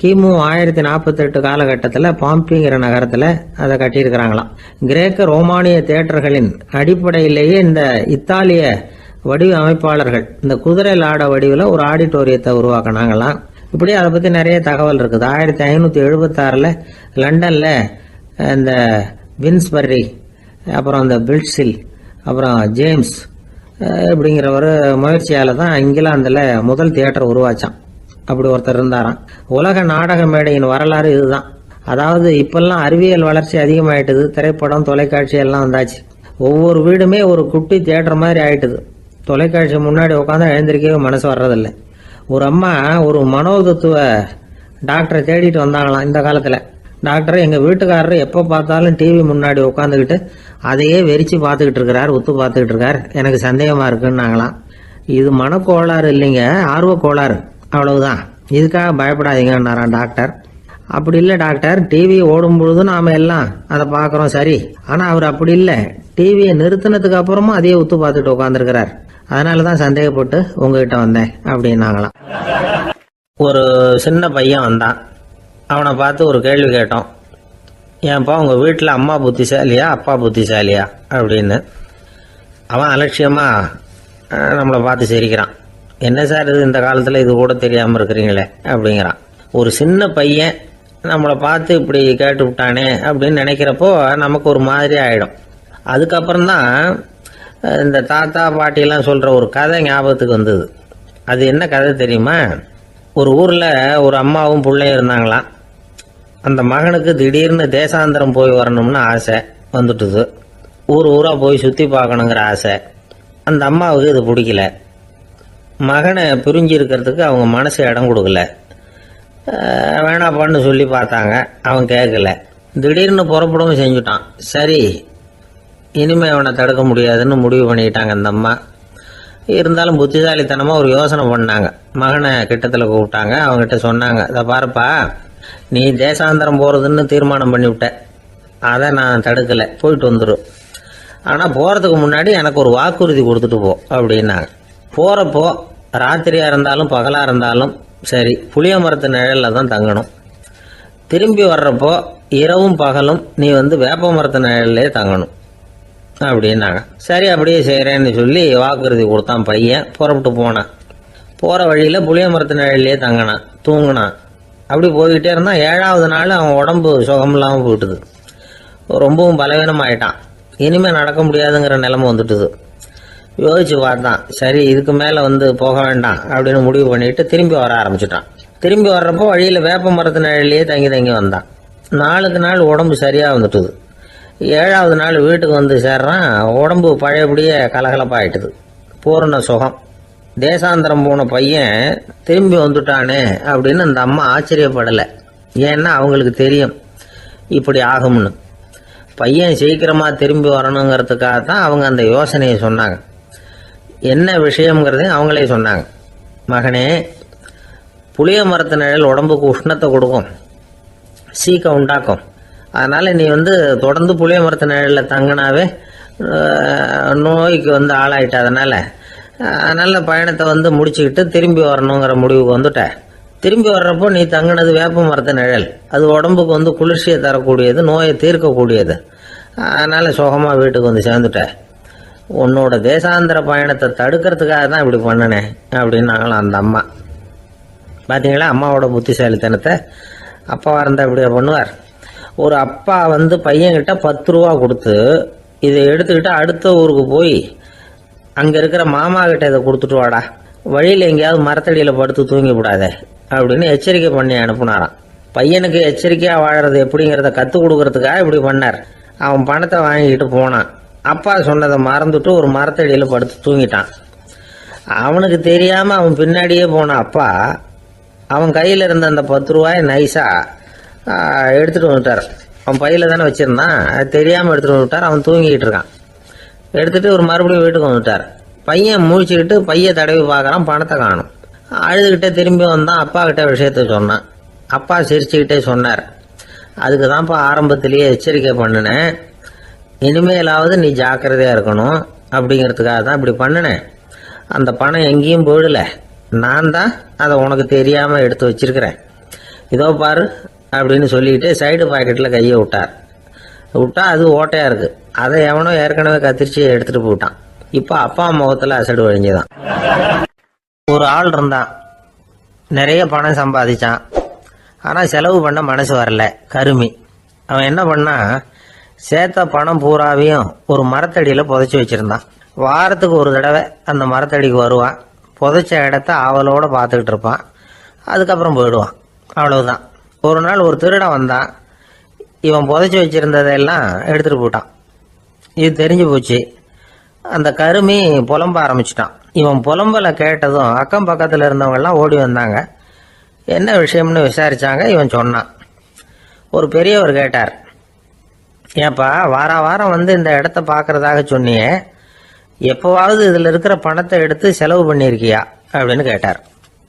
கிமு 1048 காலகட்டத்தில் பாம்பிங்கிற நகரத்தில் அதை கட்டியிருக்கிறாங்களாம். கிரேக்க ரோமானிய தியேட்டர்களின் அடிப்படையிலேயே இந்த இத்தாலிய வடிவ அமைப்பாளர்கள் இந்த குதிரை லாட வடிவில் ஒரு ஆடிட்டோரியத்தை உருவாக்கினாங்களாம். இப்படி அதை பற்றி நிறைய தகவல் இருக்குது. 1576 லண்டனில் இந்த வின்ஸ்பர்ரி, அப்புறம் இந்த பில்ட்ஸில், அப்புறம் ஜேம்ஸ் இப்படிங்கிற ஒரு முயற்சியால் தான் இங்கிலாந்தில் முதல் தியேட்டர் உருவாச்சான். அப்படி ஒருத்தர் இருந்தாராம். உலக நாடக மேடையின் வரலாறு இதுதான். அதாவது இப்பெல்லாம் அறிவியல் வளர்ச்சி அதிகமாயிட்டுது. திரைப்படம், தொலைக்காட்சி எல்லாம் வந்தாச்சு. ஒவ்வொரு வீடுமே ஒரு குட்டி தியேட்டர் மாதிரி ஆயிட்டுது. தொலைக்காட்சி முன்னாடி உட்காந்து எழுந்திருக்கவே மனசு வர்றதில்லை. ஒரு அம்மா ஒரு மனோதத்துவ டாக்டரை தேடிட்டு வந்தாங்களாம் இந்த காலத்தில். டாக்டர், எங்கள் வீட்டுக்காரர் எப்போ பார்த்தாலும் டிவி முன்னாடி உட்காந்துக்கிட்டு அதையே வெறிச்சு பார்த்துக்கிட்டு இருக்கிறார், உத்து பார்த்துக்கிட்டு இருக்கார், எனக்கு சந்தேகமாக இருக்குன்னாங்களாம். இது மனக்கோளாறு இல்லைங்க, ஆர்வக்கோளாறு, அவ்வளவுதான், இதுக்காக பயப்படாதீங்கன்னாரான் டாக்டர். அப்படி இல்லை டாக்டர், டிவி ஓடும் பொழுது நாம் எல்லாம் அதை பார்க்குறோம், சரி, ஆனால் அவர் அப்படி இல்லை, டிவியை நிறுத்தினதுக்கு அப்புறமும் அதையே உத்து பார்த்துட்டு உட்காந்துருக்கிறார், அதனால தான் சந்தேகப்பட்டு உங்ககிட்ட வந்தேன் அப்படின்னாங்களாம். ஒரு சின்ன பையன் வந்தான். அவனை பார்த்து ஒரு கேள்வி கேட்டோம். ஏன்ப்பா உங்கள் வீட்டில் அம்மா புத்திசாலியா அப்பா புத்திசாலியா அப்படின்னு. அவன் அலட்சியமாக நம்மளை பார்த்து சிரிக்கிறான். என்ன சார் இது, இந்த காலத்தில் இது கூட தெரியாமல் இருக்கிறீங்களே அப்படிங்கிறான். ஒரு சின்ன பையன் நம்மளை பார்த்து இப்படி கேட்டு விட்டானே அப்படின்னு நினைக்கிறப்போ நமக்கு ஒரு மாதிரி ஆகிடும். அதுக்கப்புறம்தான் இந்த தாத்தா பாட்டிலாம் சொல்கிற ஒரு கதை ஞாபகத்துக்கு வந்தது. அது என்ன கதை தெரியுமா? ஒரு ஊரில் ஒரு அம்மாவும் பிள்ளையும் இருந்தாங்களாம். அந்த மகனுக்கு திடீர்னு தேசாந்திரம் போய் வரணும்னு ஆசை வந்துட்டுது. ஊர் ஊராக போய் சுற்றி பார்க்கணுங்கிற ஆசை. அந்த அம்மாவுக்கு இது பிடிக்கல. மகனை பிரிஞ்சு இருக்கிறதுக்கு அவங்க மனசு இடம் கொடுக்கல. வேணாப்பான்னு சொல்லி பார்த்தாங்க, அவன் கேட்கல. திடீர்னு புறப்படவும் செஞ்சுட்டான். சரி, இனிமேல் அவனை தடுக்க முடியாதுன்னு முடிவு பண்ணிக்கிட்டாங்க அந்த அம்மா. இருந்தாலும் புத்திசாலித்தனமாக ஒரு யோசனை பண்ணாங்க. மகனை கிட்டத்தில் கூப்பிட்டாங்க. அவங்ககிட்ட சொன்னாங்க, இதை பாருப்பா, நீ தேசாந்திரம் போகிறதுன்னு தீர்மானம் பண்ணிவிட்ட, அதை நான் தடுக்கலை, போயிட்டு வந்துடும். ஆனால் போகிறதுக்கு முன்னாடி எனக்கு ஒரு வாக்குறுதி கொடுத்துட்டு போ அப்படின்னாங்க. போகிறப்போ ராத்திரியாக இருந்தாலும் பகலாக இருந்தாலும் சரி, புளிய மரத்து நிழலில் தான் தங்கணும். திரும்பி வர்றப்போ இரவும் பகலும் நீ வேப்ப மரத்து நிழல்லே தங்கணும் அப்படின்னாங்க. சரி, அப்படியே செய்கிறேன்னு சொல்லி வாக்குறுதி கொடுத்தான் பையன். புறப்பட்டு போனான். போகிற வழியில் புளிய மரத்து நிழல்லே தங்கினான், தூங்கினான். அப்படி போய்கிட்டே இருந்தான். 7வது நாள் அவன் உடம்பு சுகமில்லாமல் போயிட்டுது. ரொம்பவும் பலவீனமாயிட்டான். இனிமேல் நடக்க முடியாதுங்கிற நிலைமை வந்துட்டுது. யோசிச்சு பார்த்தான். சரி, இதுக்கு மேலே போக வேண்டாம் அப்படின்னு முடிவு பண்ணிட்டு திரும்பி வர ஆரம்பிச்சிட்டான். திரும்பி வர்றப்போ வழியில் வேப்ப மரத்து நிழல்லையே தங்கி வந்தான். நாளுக்கு நாள் உடம்பு சரியாக வந்துட்டுது. 7வது நாள் வீட்டுக்கு சேர்றான். உடம்பு பழையபடியே கலகலப்பாயிட்டுது. பூரண சுகம். தேசாந்திரம் போன பையன் திரும்பி வந்துட்டானே அப்படின்னு அந்த அம்மா ஆச்சரியப்படலை. ஏன்னா அவங்களுக்கு தெரியும் இப்படி ஆகும்னு. பையன் சீக்கிரமாக திரும்பி வரணுங்கிறதுக்காக தான் அவங்க அந்த யோசனையை சொன்னாங்க. என்ன விஷயங்கிறதையும் அவங்களே சொன்னாங்க. மகனே, புளிய மரத்து நிழல் உடம்புக்கு உஷ்ணத்தை கொடுக்கும், சீக்கம் உண்டாக்கும். அதனால் நீ தொடர்ந்து புளிய மரத்து நிழலில் தங்கினாவே நோய்க்கு ஆளாயிட்ட. அதனால் நல்ல பயணத்தை முடிச்சுக்கிட்டு திரும்பி வரணுங்கிற முடிவுக்கு வந்துட்ட. திரும்பி வர்றப்போ நீ தங்கினது வேப்ப மரத்து நிழல். அது உடம்புக்கு குளிர்ச்சியை தரக்கூடியது, நோயை தீர்க்கக்கூடியது. அதனால் சுகமாக வீட்டுக்கு சேர்ந்துட்ட. உன்னோட தேசாந்திர பயணத்தை தடுக்கிறதுக்காக தான் இப்படி பண்ணினேன் அப்படின்னாங்களாம் அந்த அம்மா. பார்த்தீங்களா அம்மாவோட புத்திசாலித்தனத்தை? அப்பாவாக இருந்தால் இப்படியா பண்ணுவார்? ஒரு அப்பா பையன்கிட்ட 10 ரூபா கொடுத்து இதை எடுத்துக்கிட்டு அடுத்த ஊருக்கு போய் அங்கே இருக்கிற மாமா கிட்ட இதை கொடுத்துட்டு வாடா, வழியில் எங்கேயாவது மரத்தடியில் படுத்து தூங்கி விடாதே அப்படின்னு எச்சரிக்கை பண்ணி அனுப்புனாராம். பையனுக்கு எச்சரிக்கையாக வாழறது எப்படிங்கிறத கற்றுக் கொடுக்கறதுக்காக இப்படி பண்ணார். அவன் பணத்தை வாங்கிக்கிட்டு போனான். அப்பா சொன்னதை மறந்துட்டு ஒரு மரத்தடியில் படுத்து தூங்கிட்டான். அவனுக்கு தெரியாமல் அவன் பின்னாடியே போன அப்பா அவன் கையில் இருந்த அந்த 10 ரூபாயை நைஸாக எடுத்துகிட்டு வந்துட்டார். அவன் பையில் தானே வச்சுருந்தான், அது தெரியாமல் எடுத்துகிட்டு வந்துட்டார். அவன் தூங்கிக்கிட்டு இருக்கான். எடுத்துகிட்டு ஒரு மறுபடியும் வீட்டுக்கு வந்துட்டார். பையன் முழிச்சுக்கிட்டு பையை தடவி பார்க்குறான், பணத்தை காணும். அழுதுகிட்டே திரும்பி வந்தான். அப்பா கிட்ட விஷயத்த சொன்னான். அப்பா சிரிச்சுக்கிட்டே சொன்னார், அதுக்கு தான்ப்பா ஆரம்பத்திலேயே எச்சரிக்கை பண்ணினேன், இனிமேலாவது நீ ஜாக்கிரதையாக இருக்கணும் அப்படிங்கிறதுக்காக தான் இப்படி பண்ணினேன். அந்த பணம் எங்கேயும் போயிடலை, நான் தான் அதை உனக்கு தெரியாமல் எடுத்து வச்சிருக்கிறேன். இதோ பாரு அப்படின்னு சொல்லிக்கிட்டு சைடு பாக்கெட்டில் கையை விட்டா அது ஓட்டையாக இருக்குது. அதை எவனோ ஏற்கனவே கத்திரிச்சு எடுத்துகிட்டு போயிட்டான். இப்போ அப்பா முகத்தில் அசடு வழிஞ்சுதான். ஒரு ஆள் இருந்தான், நிறைய பணம் சம்பாதிச்சான். ஆனால் செலவு பண்ண மனசு வரல, கருமி. அவன் என்ன பண்ணா, சேர்த்த பணம் பூராவையும் ஒரு மரத்தடியில் புதைச்சி வச்சுருந்தான். வாரத்துக்கு ஒரு தடவை அந்த மரத்தடிக்கு வருவான். புதைச்ச இடத்த ஆவலோடு பார்த்துக்கிட்டு இருப்பான். அதுக்கப்புறம் போயிடுவான். அவ்வளவுதான். ஒரு நாள் ஒரு திருடன் வந்தான். இவன் புதைச்சி வச்சுருந்ததெல்லாம் எடுத்துகிட்டு போயிட்டான். இது தெரிஞ்சு போச்சு. அந்த கருமி புலம்ப ஆரம்பிச்சிட்டான். இவன் புலம்பலை கேட்டதும் அக்கம் பக்கத்தில் இருந்தவங்கெல்லாம் ஓடி வந்தாங்க. என்ன விஷயம்னு விசாரித்தாங்க. இவன் சொன்னான். ஒரு பெரியவர் கேட்டார், ஏப்பா வாரம் இந்த இடத்த பார்க்குறதாக சொன்னியே, எப்போவாவது இதில் இருக்கிற பணத்தை எடுத்து செலவு பண்ணியிருக்கியா அப்படின்னு கேட்டார்.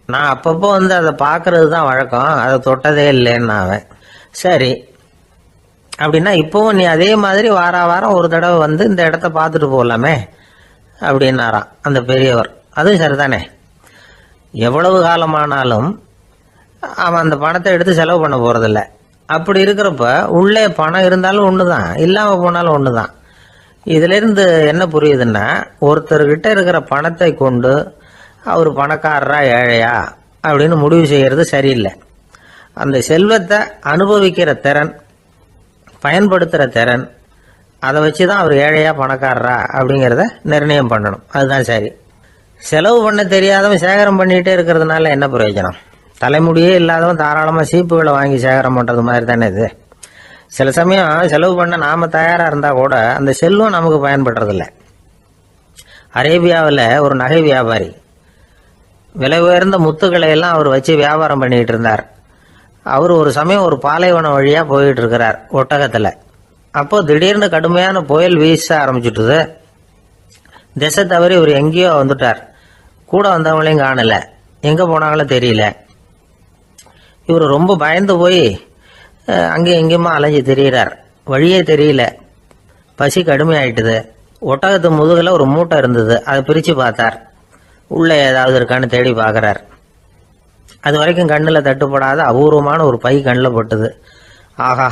நான் அப்பப்போ அதை பார்க்கறது தான் வழக்கம், அதை தொட்டதே இல்லைன்னு அவன். சரி அப்படின்னா இப்போவும் நீ அதே மாதிரி வாரம் ஒரு தடவை இந்த இடத்த பார்த்துட்டு போகலாமே அப்படின்னாராம் அந்த பெரியவர். அதுவும் சரிதானே, எவ்வளவு காலமானாலும் அவன் அந்த பணத்தை எடுத்து செலவு பண்ண போகிறதில்ல. அப்படி இருக்கிறப்ப உள்ளே பணம் இருந்தாலும் ஒன்று தான், இல்லாமல் போனாலும் ஒன்று தான். இதிலிருந்து என்ன புரியுதுன்னா, ஒருத்தர்கிட்ட இருக்கிற பணத்தை கொண்டு அவர் பணக்காரரா ஏழையா அப்படின்னு முடிவு செய்கிறது சரியில்லை. அந்த செல்வத்தை அனுபவிக்கிற திறன், பயன்படுத்துகிற திறன், அதை வச்சு தான் அவர் ஏழையா பணக்காரரா அப்படிங்கிறத நிர்ணயம் பண்ணணும். அதுதான் சரி. செலவு பண்ண தெரியாதவன் சேகரம் பண்ணிகிட்டே இருக்கிறதுனால என்ன பிரயோஜனம்? தலைமுடியே இல்லாதவன் தாராளமாக சீப்புகளை வாங்கி சேகரம் பண்ணுறது மாதிரி தானே இது. சில சமயம் செலவு பண்ண நாம் தயாராக இருந்தால் கூட அந்த செல்வம் நமக்கு பயன்படுறதில்ல. அரேபியாவில் ஒரு நகை வியாபாரி விலை உயர்ந்த முத்துக்களை எல்லாம் அவர் வச்சு வியாபாரம் பண்ணிகிட்டு இருந்தார். அவர் ஒரு சமயம் ஒரு பாலைவனம் வழியாக போயிட்டு இருக்கிறார் ஒட்டகத்தில். அப்போ திடீர்னு கடுமையான புயல் வீச ஆரம்பிச்சுட்டுது. திசை தவறி இவர் எங்கேயோ வந்துட்டார். கூட வந்தவங்களையும் காணலை, எங்கே போனாங்களோ தெரியல. இவர் ரொம்ப பயந்து போய் அங்கேயும் எங்கேயுமா அலைஞ்சு திரியிறார். வழியே தெரியல. பசி கடுமையாயிட்டுது. ஒட்டகத்து முதுகில் ஒரு மூட்டை இருந்தது. அதை பிரித்து பார்த்தார். உள்ளே ஏதாவது இருக்கான்னு தேடி பார்க்குறார். அது வரைக்கும் கண்ணில் தட்டுப்படாத அபூர்வமான ஒரு பை கண்ணில் பட்டுது. ஆஹா,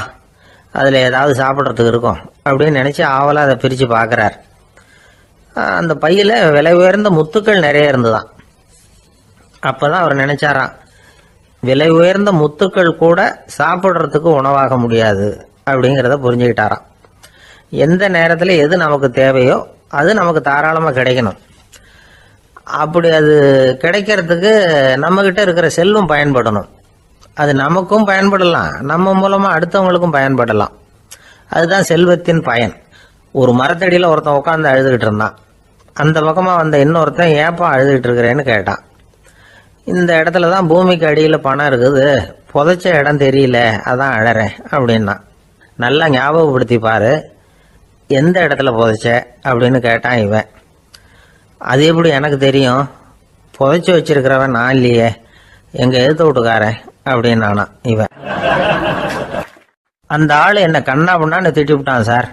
அதில் ஏதாவது சாப்பிட்றதுக்கு இருக்கும் அப்படின்னு நினச்சி ஆவலாக அதை பிரித்து பார்க்குறார். அந்த பையில் விலை உயர்ந்த முத்துக்கள் நிறைய இருந்துதான். அப்போ தான் அவர் நினச்சாராம், விலை உயர்ந்த முத்துக்கள் கூட சாப்பிட்றதுக்கு உணவாக முடியாது அப்படிங்கிறத புரிஞ்சுக்கிட்டாராம். எந்த நேரத்தில் எது நமக்கு தேவையோ அது நமக்கு தாராளமாக கிடைக்கணும். அப்படி அது கிடைக்கிறதுக்கு நம்மக்கிட்ட இருக்கிற செல்வம் பயன்படணும். அது நமக்கும் பயன்படலாம், நம்ம மூலமாக அடுத்தவங்களுக்கும் பயன்படலாம். அதுதான் செல்வத்தின் பயன். ஒரு மரத்தடியில் ஒருத்தன் உட்காந்து அழுதுகிட்டு இருந்தான். அந்த பக்கமாக வந்த இன்னொருத்தன் ஏப்பா அழுதுகிட்டு இருக்கிறேன்னு கேட்டான். இந்த இடத்துல தான் பூமிக்கு அடியில் பணம் இருக்குது, புதைச்ச இடம் தெரியல, அதான் அழறேன் அப்படின்னா. நல்லா ஞாபகப்படுத்தி பாரு, எந்த இடத்துல புதைச்ச அப்படின்னு கேட்டான் இவன். அது எப்படி எனக்கு தெரியும், புதைச்சி வச்சிருக்கிறவன் நான் இல்லையே, எங்கள் எதிர்த்து வீட்டுக்காரன் அப்படின்னானா இவன். அந்த ஆள் என்னை கண்ணா பண்ணான்னு திட்டி விட்டான் சார்,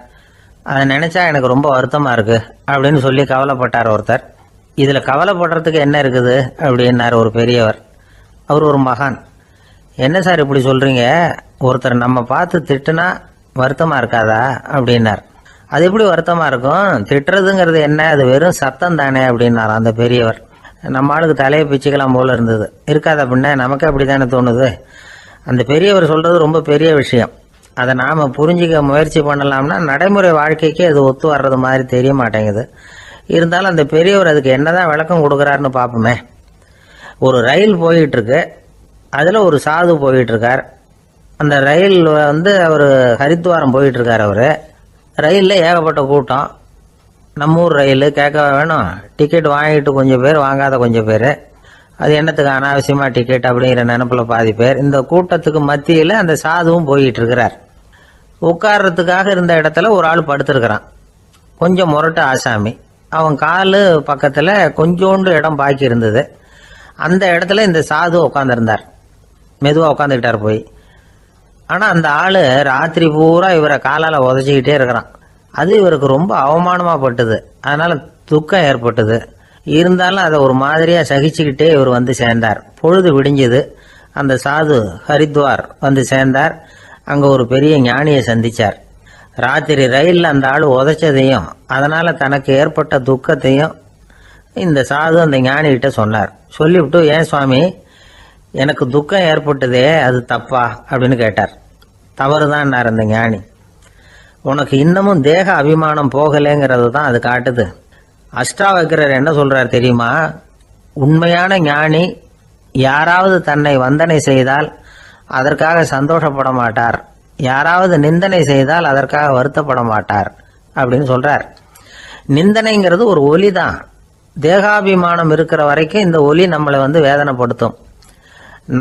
அதை நினச்சா எனக்கு ரொம்ப வருத்தமாக இருக்குது அப்படின்னு சொல்லி கவலைப்பட்டார் ஒருத்தர். இதில் கவலைப்படுறதுக்கு என்ன இருக்குது அப்படின்னார் ஒரு பெரியவர். அவர் ஒரு மகான். என்ன சார் இப்படி சொல்கிறீங்க, ஒருத்தர் நம்ம பார்த்து திட்டுனா வருத்தமாக இருக்காதா அப்படின்னார். அது எப்படி வருத்தமாக இருக்கும், திட்டுறதுங்கிறது என்ன, அது வெறும் சத்தம் தானே அப்படின்னார் அந்த பெரியவர். நம்ம ஆளுக்கு தலையை பிச்சுக்கலாம் போல இருந்தது. இருக்காது அப்படின்னா நமக்கு அப்படி தானே தோணுது. அந்த பெரியவர் சொல்கிறது ரொம்ப பெரிய விஷயம். அதை நாம் புரிஞ்சிக்க முயற்சி பண்ணலாம்னா நடைமுறை வாழ்க்கைக்கு அது ஒத்து வர்றது மாதிரி தெரிய மாட்டேங்குது. இருந்தாலும் அந்த பெரியவர் அதுக்கு என்னதான் விளக்கம் கொடுக்குறாருன்னு பார்ப்போமே. ஒரு ரயில் போயிட்டுருக்கு, அதில் ஒரு சாது போயிட்டுருக்கார். அந்த ரயில் அவர் ஹரித்வாரம் போயிட்டுருக்கார். அவர் ரயிலில் ஏகப்பட்ட கூட்டம். நம்ம ஊர் ரயில் கேட்க வேணும், டிக்கெட் வாங்கிட்டு கொஞ்சம் பேர், வாங்காத கொஞ்சம் பேர். அது என்னத்துக்கு அனாவசியமாக டிக்கெட் அப்படிங்கிற நினப்பில் பாதி பேர். இந்த கூட்டத்துக்கு மத்தியில் அந்த சாதுவும் போயிட்டு இருக்கிறார். உட்கார்றதுக்காக இருந்த இடத்துல ஒரு ஆள் படுத்துருக்கிறான், கொஞ்சம் முரட்டு ஆசாமி. அவன் கால் பக்கத்தில் கொஞ்சோண்டு இடம் பாக்கி இருந்தது. அந்த இடத்துல இந்த சாது உட்காந்துருந்தார். மெதுவாக உட்காந்துக்கிட்டார் போய். ஆனால் அந்த ஆள் ராத்திரி பூரா இவரை காலால் உதச்சிக்கிட்டே இருக்கிறான். அது இவருக்கு ரொம்ப அவமானமாக பட்டுது. அதனால் துக்கம் ஏற்பட்டது. இருந்தாலும் அதை ஒரு மாதிரியாக சகிச்சுக்கிட்டே இவர் வந்து சேர்ந்தார். பொழுது விடிஞ்சது. அந்த சாது ஹரித்வார் வந்து சேர்ந்தார். அங்கே ஒரு பெரிய ஞானியை சந்தித்தார். ராத்திரி ரயிலில் அந்த ஆள் உதைச்சதையும் அதனால் தனக்கு ஏற்பட்ட துக்கத்தையும் இந்த சாது அந்த ஞானிகிட்ட சொன்னார். சொல்லிவிட்டு, ஏன் சுவாமி, எனக்கு துக்கம் ஏற்பட்டதே அது தப்பா அப்படின்னு கேட்டார். தவறுதான்னார் அந்த ஞானி. உனக்கு இன்னமும் தேக அபிமானம் போகலைங்கிறது தான் அது காட்டுது. அஷ்டாவக்கிரர் என்ன சொல்றார் தெரியுமா, உண்மையான ஞானி யாராவது தன்னை வந்தனை செய்தால் அதற்காக சந்தோஷப்பட மாட்டார், யாராவது நிந்தனை செய்தால் அதற்காக வருத்தப்பட மாட்டார் அப்படின்னு சொல்றார். நிந்தனைங்கிறது ஒரு ஒலி தான். தேகாபிமானம் இருக்கிற வரைக்கும் இந்த ஒலி நம்மளை வேதனைப்படுத்தும்.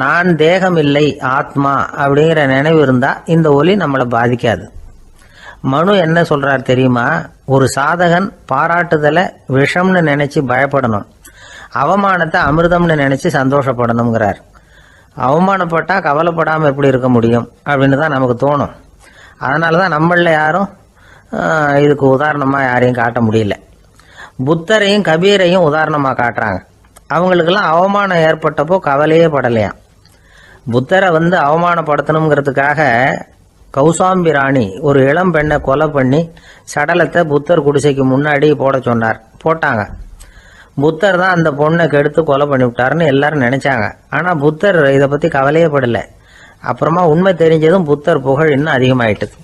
நான் தேகம் இல்லை, ஆத்மா அப்படிங்கிற நினைவு இருந்தா இந்த ஒலி நம்மளை பாதிக்காது. மனு என்ன சொல்றார் தெரியுமா, ஒரு சாதகன் பாராட்டுதலை விஷம்னு நினைச்சு பயப்படணும், அவமானத்தை அமிர்தம்னு நினைச்சு சந்தோஷப்படணுங்கிறார். அவமானப்பட்டா கவலைப்படாம எப்படி இருக்க முடியும் அப்படின்னு தான் நமக்கு தோணும். அதனால தான் நம்மள யாரும் இதுக்கு உதாரணமாக யாரையும் காட்ட முடியல. புத்தரையும் கபீரையும் உதாரணமாக காட்டுறாங்க. அவங்களுக்கெல்லாம் அவமானம் ஏற்பட்டப்போ கவலையே படலையாம். புத்தரை அவமானப்படுத்தணுங்கிறதுக்காக கௌசாம்பி ராணி ஒரு இளம் பெண்ணை கொலை பண்ணி சடலத்தை புத்தர் குடிசைக்கு முன்னாடி போட சொன்னார். போட்டாங்க. புத்தர் தான் அந்த பொண்ணை கெடுத்து கொலை பண்ணி விட்டாருன்னு எல்லாரும் நினைச்சாங்க. ஆனால் புத்தர் இதை பற்றி கவலையே படலை. அப்புறமா உண்மை தெரிஞ்சதும் புத்தர் புகழ் இன்னும் அதிகமாயிட்டுது.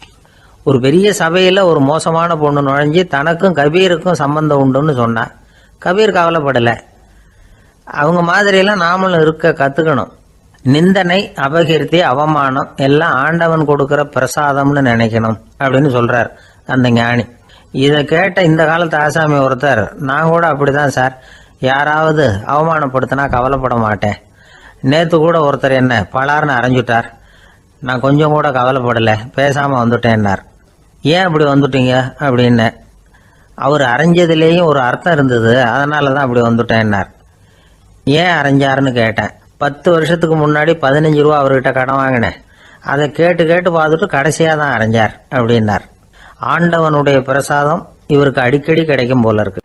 ஒரு பெரிய சபையில் ஒரு மோசமான பொண்ணு நுழைஞ்சி தனக்கும் கபீருக்கும் சம்பந்தம் உண்டுன்னு சொன்னா. கபீர் கவலைப்படலை. அவங்க மாதிரியெல்லாம் நாமளும் இருக்க கற்றுக்கணும். நிந்தனை, அபகீர்த்தி, அவமானம் எல்லாம் ஆண்டவன் கொடுக்கிற பிரசாதம்னு நினைக்கணும் அப்படின்னு சொல்றார் அந்த ஞானி. இதை கேட்ட இந்த காலத்து ஆசாமி ஒருத்தர், நான் கூட அப்படிதான் சார், யாராவது அவமானப்படுத்தினா கவலைப்பட மாட்டேன். நேற்று கூட ஒருத்தர் என்ன பலார்னு அரைஞ்சுட்டார், நான் கொஞ்சம் கூட கவலைப்படலை, பேசாமல் வந்துட்டேன்னார். ஏன் அப்படி வந்துட்டீங்க அப்படின்னு. அவர் அரைஞ்சதுலேயும் ஒரு அர்த்தம் இருந்தது, அதனால தான் அப்படி வந்துட்டேன்னார். ஏன் அரைஞ்சாருன்னு கேட்டேன். 10 வருஷத்துக்கு முன்னாடி 15 ரூபா அவர்கிட்ட கடன் வாங்கினேன், அதை கேட்டு கேட்டு பார்த்துட்டு கடைசியாக தான் அரைஞ்சார் அப்படின்னார். ஆண்டவனுடைய பிரசாதம் இவருக்கு அடிக்கடி கிடைக்கும் போல இருக்கு.